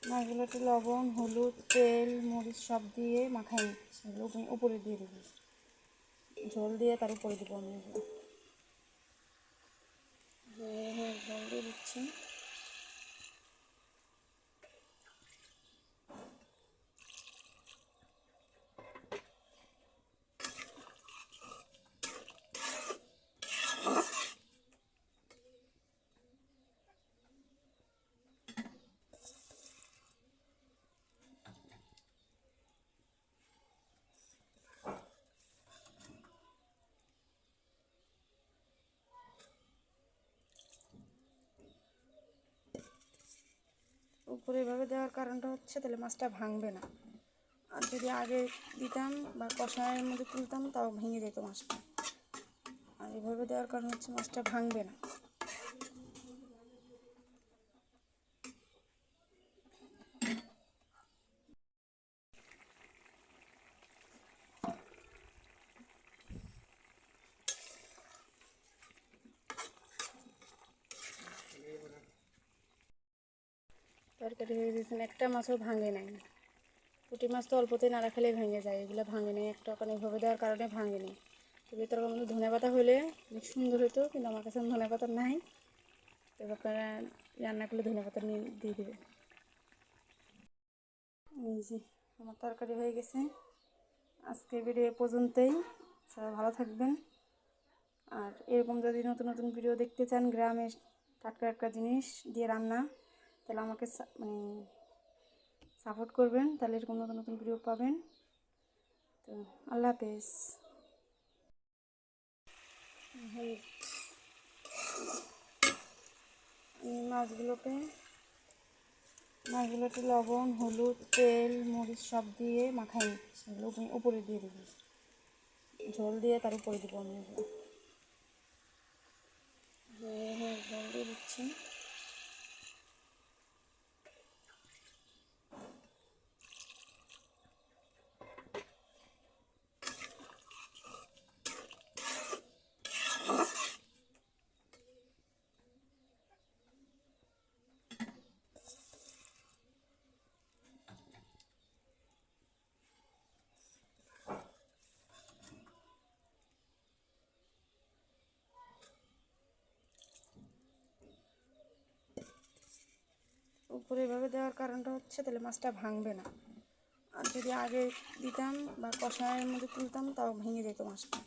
মাছগুলোতে লবণ, হলুদ, তেল, মরিচ সব দিয়ে মাখাই নিচ্ছি। উপরে দিয়ে দেবো, ঝোল দিয়ে তার উপরে দেবো আমি। ঝোল দিয়ে দিচ্ছি। উপরে এভাবে দেওয়ার কারণটা হচ্ছে তাহলে মাছটা ভাঙবে না। আর যদি আগে দিতাম বা কষায়ের মধ্যে তুলতাম তাও ভেঙে যেত মাছটা। আর এভাবে দেওয়ার কারণ হচ্ছে মাছটা ভাঙবে না। তরকারি হয়ে গেছে, একটা মাছও ভাঙে নাই। পুঁটি মাছ তো অল্পতে না রাখলে ভেঙে যায়, এগুলো ভাঙে নেই একটা, কারণ এইভাবে দেওয়ার কারণে ভাঙে নেই। তো তরকারির মধ্যে ধনে পাতা হলে অনেক সুন্দর হতো, কিন্তু আমার কাছে ধনে পাতা নাই। তো আপনারা রান্না করলে ধনে পাতা নিয়ে দিয়ে দেবে। এই যে আমার তরকারি হয়ে গেছে। আজকে ভিডিও পর্যন্তই। সবাই ভালো থাকবেন। আর এরকম যদি নতুন নতুন ভিডিও দেখতে চান, গ্রামের টাটকা টাটকা জিনিস দিয়ে রান্না, তাহলে আমাকে সাপোর্ট করবেন, তাহলে এরকম নতুন নতুন ভিডিও পাবেন। তো আল্লাহ হাফেজ। মাছগুলোতে লবণ, হলুদ, তেল, মরিচ সব দিয়ে মাখাই নিচ্ছি। উপরে দিয়ে দেবো, ঝোল দিয়ে তার উপরে দেবো আমি। ঝোল দিয়ে দিচ্ছি। উপরে এভাবে দেওয়ার কারণটা হচ্ছে তাহলে মাছটা ভাঙবে না। আর যদি আগে দিতাম বা কষায়ের মধ্যে তুলতাম তাও ভেঙে যেত মাছটা।